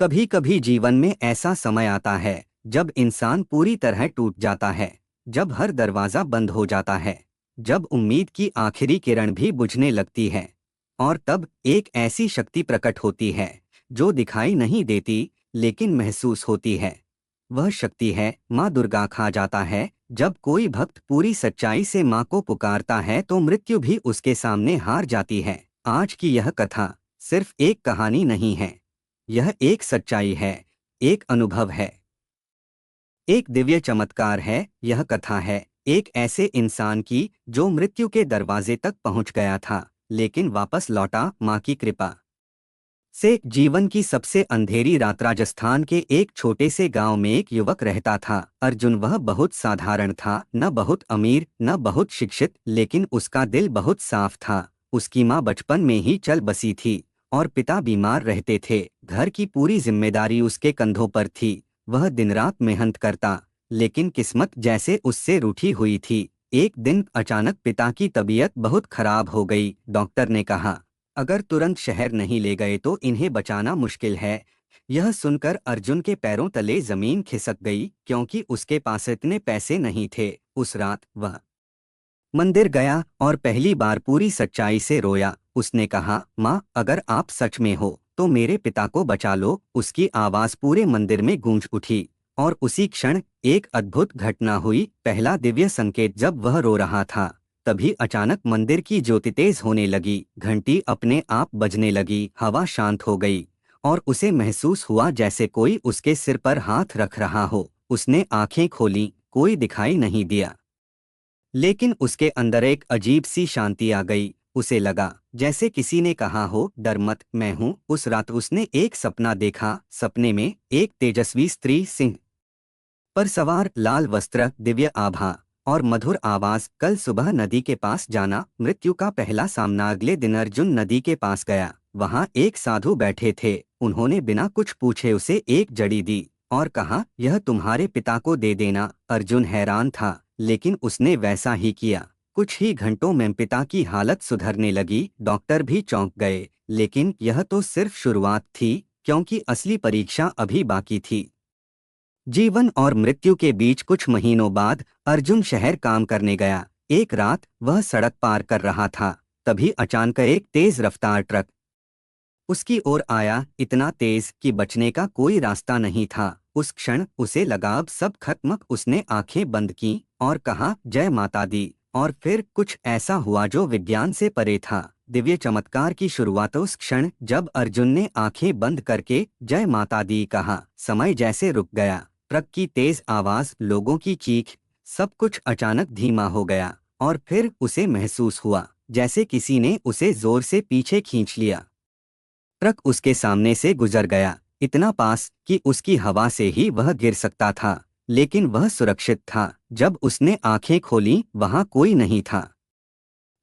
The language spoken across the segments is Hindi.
कभी कभी जीवन में ऐसा समय आता है जब इंसान पूरी तरह टूट जाता है, जब हर दरवाज़ा बंद हो जाता है, जब उम्मीद की आखिरी किरण भी बुझने लगती है। और तब एक ऐसी शक्ति प्रकट होती है जो दिखाई नहीं देती लेकिन महसूस होती है। वह शक्ति है माँ दुर्गा। कहा जाता है जब कोई भक्त पूरी सच्चाई से माँ को पुकारता है तो मृत्यु भी उसके सामने हार जाती है। आज की यह कथा सिर्फ एक कहानी नहीं है, यह एक सच्चाई है, एक अनुभव है, एक दिव्य चमत्कार है। यह कथा है एक ऐसे इंसान की जो मृत्यु के दरवाजे तक पहुंच गया था लेकिन वापस लौटा मां की कृपा से। जीवन की सबसे अंधेरी रात। राजस्थान के एक छोटे से गांव में एक युवक रहता था, अर्जुन। वह बहुत साधारण था, न बहुत अमीर न बहुत शिक्षित, लेकिन उसका दिल बहुत साफ था। उसकी माँ बचपन में ही चल बसी थी और पिता बीमार रहते थे। घर की पूरी जिम्मेदारी उसके कंधों पर थी। वह दिन रात मेहनत करता, लेकिन किस्मत जैसे उससे रूठी हुई थी। एक दिन अचानक पिता की तबीयत बहुत खराब हो गई। डॉक्टर ने कहा अगर तुरंत शहर नहीं ले गए तो इन्हें बचाना मुश्किल है। यह सुनकर अर्जुन के पैरों तले जमीन खिसक गई, क्योंकि उसके पास इतने पैसे नहीं थे। उस रात वह मंदिर गया और पहली बार पूरी सच्चाई से रोया। उसने कहा, माँ, अगर आप सच में हो तो मेरे पिता को बचा लो। उसकी आवाज़ पूरे मंदिर में गूंज उठी और उसी क्षण एक अद्भुत घटना हुई। पहला दिव्य संकेत। जब वह रो रहा था तभी अचानक मंदिर की ज्योति तेज होने लगी, घंटी अपने आप बजने लगी, हवा शांत हो गई और उसे महसूस हुआ जैसे कोई उसके सिर पर हाथ रख रहा हो। उसने आंखें खोलीं, कोई दिखाई नहीं दिया, लेकिन उसके अंदर एक अजीब सी शांति आ गई। उसे लगा जैसे किसी ने कहा हो, डर मत, मैं हूँ। उस रात उसने एक सपना देखा। सपने में एक तेजस्वी स्त्री, सिंह पर सवार, लाल वस्त्र, दिव्य आभा और मधुर आवाज, कल सुबह नदी के पास जाना। मृत्यु का पहला सामना। अगले दिन अर्जुन नदी के पास गया। वहां एक साधु बैठे थे। उन्होंने बिना कुछ पूछे उसे एक जड़ी दी और कहा, यह तुम्हारे पिता को दे देना। अर्जुन हैरान था, लेकिन उसने वैसा ही किया। कुछ ही घंटों में पिता की हालत सुधरने लगी। डॉक्टर भी चौंक गए, लेकिन यह तो सिर्फ शुरुआत थी, क्योंकि असली परीक्षा अभी बाकी थी। जीवन और मृत्यु के बीच। कुछ महीनों बाद अर्जुन शहर काम करने गया। एक रात वह सड़क पार कर रहा था, तभी अचानक एक तेज रफ्तार ट्रक उसकी ओर आया, इतना तेज कि बचने का कोई रास्ता नहीं था। उस क्षण उसे लगा अब सब खत्म। उसने आंखें बंद की और कहा, जय माता दी। और फिर कुछ ऐसा हुआ जो विज्ञान से परे था। दिव्य चमत्कार की शुरुआत उस क्षण जब अर्जुन ने आंखें बंद करके जय माता दी कहा। समय जैसे रुक गया। ट्रक की तेज आवाज, लोगों की चीख, सब कुछ अचानक धीमा हो गया और फिर उसे महसूस हुआ जैसे किसी ने उसे जोर से पीछे खींच लिया। ट्रक उसके सामने से गुजर गया, इतना पास कि उसकी हवा से ही वह गिर सकता था, लेकिन वह सुरक्षित था। जब उसने आंखें खोलीं, वहां कोई नहीं था,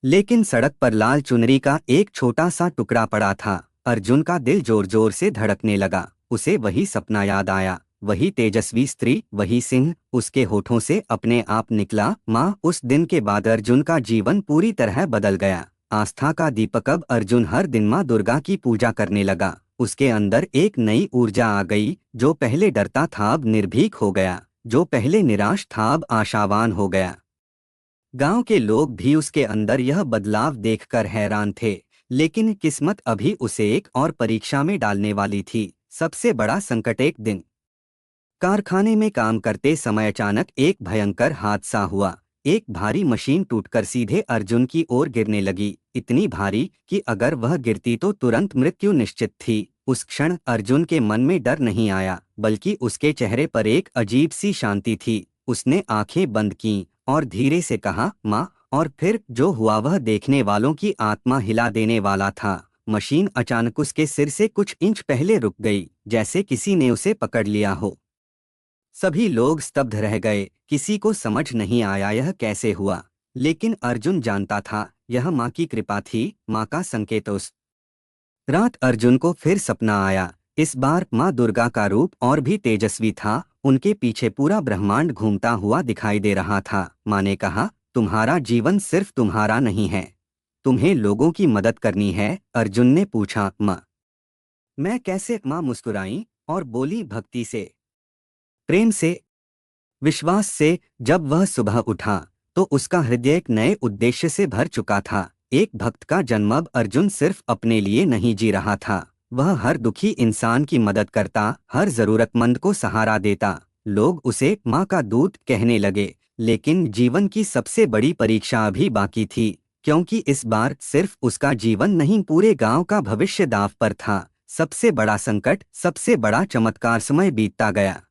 लेकिन सड़क पर लाल चुनरी का एक छोटा सा टुकड़ा पड़ा था। अर्जुन का दिल जोर जोर से धड़कने लगा। उसे वही सपना याद आया, वही तेजस्वी स्त्री, वही सिंह। उसके होठों से अपने आप निकला, माँ। उस दिन के बाद अर्जुन का जीवन पूरी तरह बदल गया। आस्था का दीपक। अब अर्जुन हर दिन माँ दुर्गा की पूजा करने लगा। उसके अंदर एक नई ऊर्जा आ गई। जो पहले डरता था अब निर्भीक हो गया, जो पहले निराश था अब आशावान हो गया। गांव के लोग भी उसके अंदर यह बदलाव देखकर हैरान थे, लेकिन किस्मत अभी उसे एक और परीक्षा में डालने वाली थी। सबसे बड़ा संकट। एक दिन कारखाने में काम करते समय अचानक एक भयंकर हादसा हुआ। एक भारी मशीन टूटकर सीधे अर्जुन की ओर गिरने लगी, इतनी भारी कि अगर वह गिरती तो तुरंत मृत्यु निश्चित थी। उस क्षण अर्जुन के मन में डर नहीं आया, बल्कि उसके चेहरे पर एक अजीब सी शांति थी। उसने आंखें बंद कीं और धीरे से कहा, माँ। और फिर जो हुआ वह देखने वालों की आत्मा हिला देने वाला था। मशीन अचानक उसके सिर से कुछ इंच पहले रुक गई, जैसे किसी ने उसे पकड़ लिया हो। सभी लोग स्तब्ध रह गए, किसी को समझ नहीं आया यह कैसे हुआ। लेकिन अर्जुन जानता था, यह माँ की कृपा थी, माँ का संकेत। उस रात अर्जुन को फिर सपना आया। इस बार माँ दुर्गा का रूप और भी तेजस्वी था। उनके पीछे पूरा ब्रह्मांड घूमता हुआ दिखाई दे रहा था। माँ ने कहा, तुम्हारा जीवन सिर्फ तुम्हारा नहीं है, तुम्हें लोगों की मदद करनी है। अर्जुन ने पूछा, माँ, मैं कैसे? माँ मुस्कुराईं और बोली भक्ति से, प्रेम से, विश्वास से। जब वह सुबह उठा तो उसका हृदय एक नए उद्देश्य से भर चुका था। एक भक्त का जन्म। अब अर्जुन सिर्फ अपने लिए नहीं जी रहा था, वह हर दुखी इंसान की मदद करता, हर जरूरतमंद को सहारा देता। लोग उसे माँ का दूत कहने लगे, लेकिन जीवन की सबसे बड़ी परीक्षा अभी बाकी थी, क्योंकि इस बार सिर्फ उसका जीवन नहीं, पूरे गांव का भविष्य दांव पर था। सबसे बड़ा संकट, सबसे बड़ा चमत्कार समय बीतता गया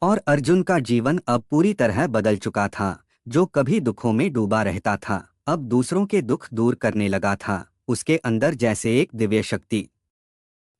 और अर्जुन का जीवन अब पूरी तरह बदल चुका था। जो कभी दुखों में डूबा रहता था, अब दूसरों के दुख दूर करने लगा था। उसके अंदर जैसे एक दिव्य शक्ति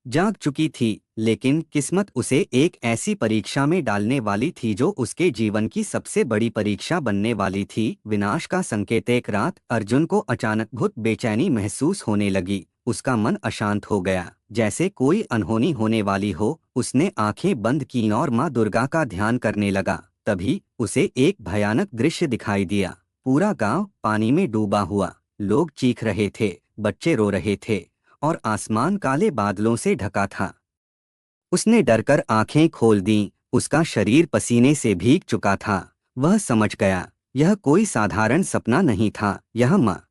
जाग चुकी थी, लेकिन किस्मत उसे एक ऐसी परीक्षा में डालने वाली थी जो उसके जीवन की सबसे बड़ी परीक्षा बनने वाली थी। विनाश का संकेत। एक रात अर्जुन को अचानक बहुत बेचैनी महसूस होने लगी। उसका मन अशांत हो गया, जैसे कोई अनहोनी होने वाली हो। उसने आंखें बंद की और माँ दुर्गा का ध्यान करने लगा। तभी उसे एक भयानक दृश्य दिखाई दिया। पूरा गांव पानी में डूबा हुआ, लोग चीख रहे थे, बच्चे रो रहे थे और आसमान काले बादलों से ढका था। उसने डरकर आंखें खोल दीं। उसका शरीर पसीने से भीग चुका था। वह समझ गया, यह कोई साधारण सपना नहीं था, यह माँ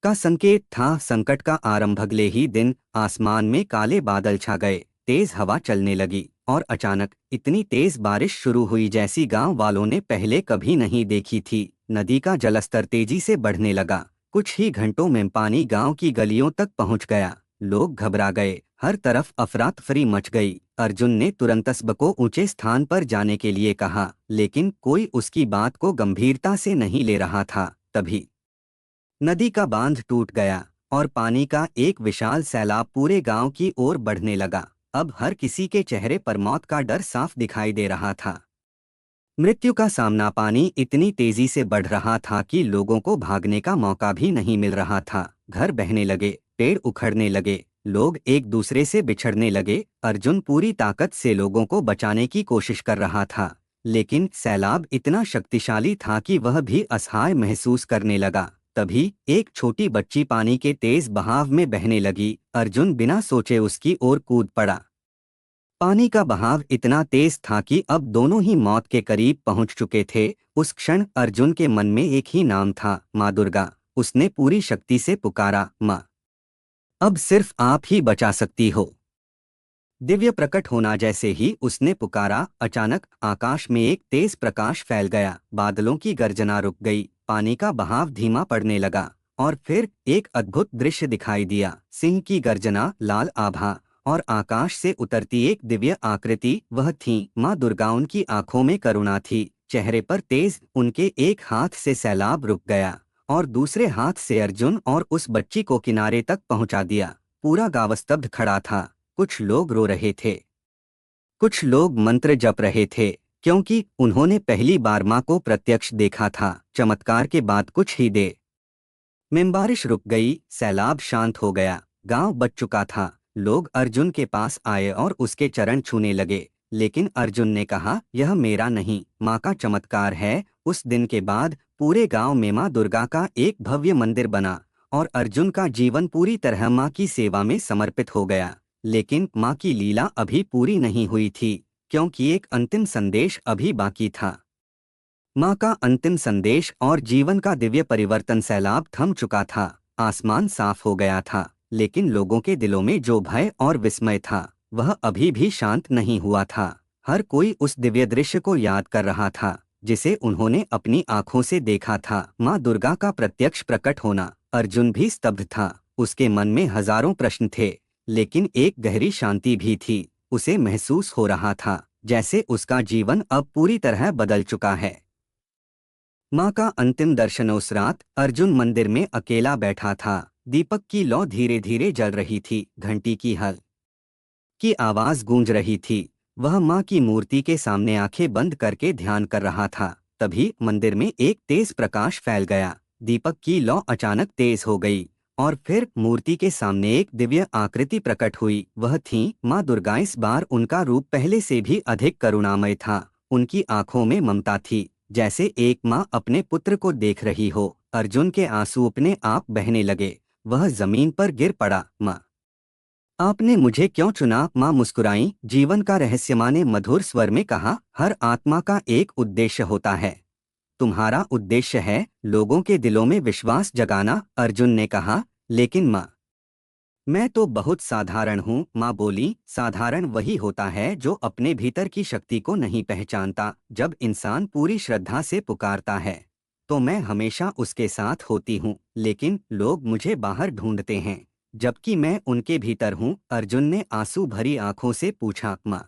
का संकेत था। संकट का आरंभ। अगले ही दिन आसमान में काले बादल छा गए, तेज हवा चलने लगी और अचानक इतनी तेज बारिश शुरू हुई जैसी गांव वालों ने पहले कभी नहीं देखी थी। नदी का जलस्तर तेजी से बढ़ने लगा। कुछ ही घंटों में पानी गांव की गलियों तक पहुंच गया। लोग घबरा गए, हर तरफ अफरा तफरी मच गई। अर्जुन ने तुरंत सबको को ऊंचे स्थान पर जाने के लिए कहा, लेकिन कोई उसकी बात को गंभीरता से नहीं ले रहा था। तभी नदी का बांध टूट गया और पानी का एक विशाल सैलाब पूरे गांव की ओर बढ़ने लगा। अब हर किसी के चेहरे पर मौत का डर साफ दिखाई दे रहा था। मृत्यु का सामना। पानी इतनी तेजी से बढ़ रहा था कि लोगों को भागने का मौका भी नहीं मिल रहा था। घर बहने लगे, पेड़ उखड़ने लगे, लोग एक दूसरे से बिछड़ने लगे। अर्जुन पूरी ताकत से लोगों को बचाने की कोशिश कर रहा था, लेकिन सैलाब इतना शक्तिशाली था कि वह भी असहाय महसूस करने लगा। तभी एक छोटी बच्ची पानी के तेज बहाव में बहने लगी। अर्जुन बिना सोचे उसकी ओर कूद पड़ा। पानी का बहाव इतना तेज था कि अब दोनों ही मौत के करीब पहुंच चुके थे। उस क्षण अर्जुन के मन में एक ही नाम था, माँ दुर्गा। उसने पूरी शक्ति से पुकारा, माँ, अब सिर्फ आप ही बचा सकती हो। दिव्य प्रकट होना। जैसे ही उसने पुकारा, अचानक आकाश में एक तेज प्रकाश फैल गया। बादलों की गर्जना रुक गई, पानी का बहाव धीमा पड़ने लगा और फिर एक अद्भुत दृश्य दिखाई दिया। सिंह की गर्जना, लाल आभा और आकाश से उतरती एक दिव्य आकृति। वह थी माँ दुर्गा। उनकी आंखों में करुणा थी, चेहरे पर तेज। उनके एक हाथ से सैलाब रुक गया और दूसरे हाथ से अर्जुन और उस बच्ची को किनारे तक पहुंचा दिया। पूरा गांव स्तब्ध खड़ा था। कुछ लोग रो रहे थे, कुछ लोग मंत्र जप रहे थे, क्योंकि उन्होंने पहली बार माँ को प्रत्यक्ष देखा था। चमत्कार के बाद कुछ ही देर में बारिश रुक गई, सैलाब शांत हो गया, गांव बच चुका था। लोग अर्जुन के पास आए और उसके चरण छूने लगे, लेकिन अर्जुन ने कहा, यह मेरा नहीं, माँ का चमत्कार है। उस दिन के बाद पूरे गांव में माँ दुर्गा का एक भव्य मंदिर बना और अर्जुन का जीवन पूरी तरह माँ की सेवा में समर्पित हो गया। लेकिन माँ की लीला अभी पूरी नहीं हुई थी, क्योंकि एक अंतिम संदेश अभी बाकी था। माँ का अंतिम संदेश और जीवन का दिव्य परिवर्तन। सैलाब थम चुका था, आसमान साफ हो गया था, लेकिन लोगों के दिलों में जो भय और विस्मय था, वह अभी भी शांत नहीं हुआ था। हर कोई उस दिव्य दृश्य को याद कर रहा था, जिसे उन्होंने अपनी आंखों से देखा था, माँ दुर्गा का प्रत्यक्ष प्रकट होना। अर्जुन भी स्तब्ध था, उसके मन में हजारों प्रश्न थे, लेकिन एक गहरी शांति भी थी। उसे महसूस हो रहा था जैसे उसका जीवन अब पूरी तरह बदल चुका है। माँ का अंतिम दर्शन। उस रात अर्जुन मंदिर में अकेला बैठा था। दीपक की लौ धीरे धीरे जल रही थी, घंटी की हल की आवाज गूंज रही थी। वह माँ की मूर्ति के सामने आंखें बंद करके ध्यान कर रहा था। तभी मंदिर में एक तेज प्रकाश फैल गया। दीपक की लौ अचानक तेज हो गई और फिर मूर्ति के सामने एक दिव्य आकृति प्रकट हुई। वह थी माँ दुर्गा। इस बार उनका रूप पहले से भी अधिक करुणामय था। उनकी आंखों में ममता थी, जैसे एक माँ अपने पुत्र को देख रही हो। अर्जुन के आंसू अपने आप बहने लगे। वह जमीन पर गिर पड़ा। माँ, आपने मुझे क्यों चुना? माँ मुस्कुराई। जीवन का रहस्य, माँ ने मधुर स्वर में कहा। हर आत्मा का एक उद्देश्य होता है। तुम्हारा उद्देश्य है लोगों के दिलों में विश्वास जगाना, अर्जुन ने कहा। लेकिन माँ, मैं तो बहुत साधारण हूँ, माँ बोली। साधारण वही होता है जो अपने भीतर की शक्ति को नहीं पहचानता। जब इंसान पूरी श्रद्धा से पुकारता है तो मैं हमेशा उसके साथ होती हूँ, लेकिन लोग मुझे बाहर ढूंढते हैं जबकि मैं उनके भीतर हूँ, अर्जुन ने आंसू भरी आंखों से पूछा। माँ,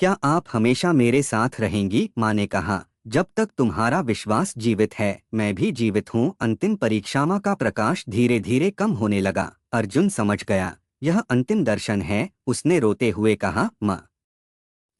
क्या आप हमेशा मेरे साथ रहेंगी? माँ ने कहा। जब तक तुम्हारा विश्वास जीवित है मैं भी जीवित हूँ। अंतिम परीक्षा, माँ का प्रकाश धीरे धीरे कम होने लगा। अर्जुन समझ गया, यह अंतिम दर्शन है। उसने रोते हुए कहा, माँ,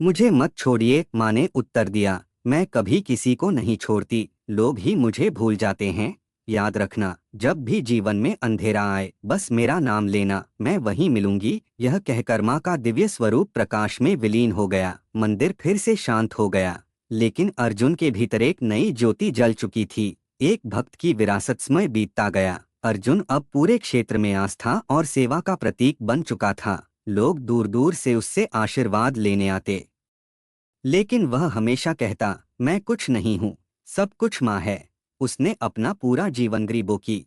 मुझे मत छोड़िए। माँ ने उत्तर दिया, मैं कभी किसी को नहीं छोड़ती, लोग ही मुझे भूल जाते हैं। याद रखना, जब भी जीवन में अंधेरा आए बस मेरा नाम लेना, मैं वहीं मिलूंगी। यह कहकर माँ का दिव्य स्वरूप प्रकाश में विलीन हो गया। मंदिर फिर से शांत हो गया, लेकिन अर्जुन के भीतर एक नई ज्योति जल चुकी थी। एक भक्त की विरासत समय बीतता गया। अर्जुन अब पूरे क्षेत्र में आस्था और सेवा का प्रतीक बन चुका था। लोग दूर दूर से उससे आशीर्वाद लेने आते, लेकिन वह हमेशा कहता, मैं कुछ नहीं हूँ, सब कुछ माँ है। उसने अपना पूरा जीवन गरीबों की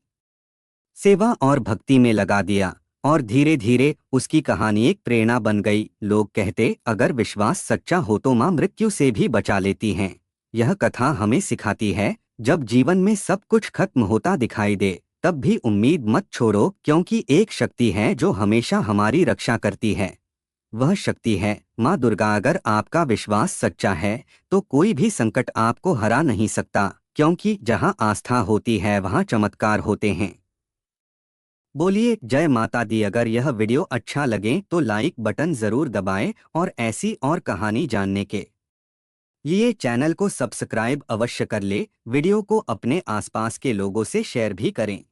सेवा और भक्ति में लगा दिया, और धीरे धीरे उसकी कहानी एक प्रेरणा बन गई। लोग कहते, अगर विश्वास सच्चा हो तो माँ मृत्यु से भी बचा लेती हैं। यह कथा हमें सिखाती है, जब जीवन में सब कुछ खत्म होता दिखाई दे तब भी उम्मीद मत छोड़ो, क्योंकि एक शक्ति है जो हमेशा हमारी रक्षा करती है। वह शक्ति है माँ दुर्गा। अगर आपका विश्वास सच्चा है तो कोई भी संकट आपको हरा नहीं सकता, क्योंकि जहाँ आस्था होती है वहाँ चमत्कार होते हैं। बोलिए जय माता दी। अगर यह वीडियो अच्छा लगे तो लाइक बटन जरूर दबाएं, और ऐसी और कहानी जानने के लिए चैनल को सब्सक्राइब अवश्य कर ले। वीडियो को अपने आसपास के लोगों से शेयर भी करें।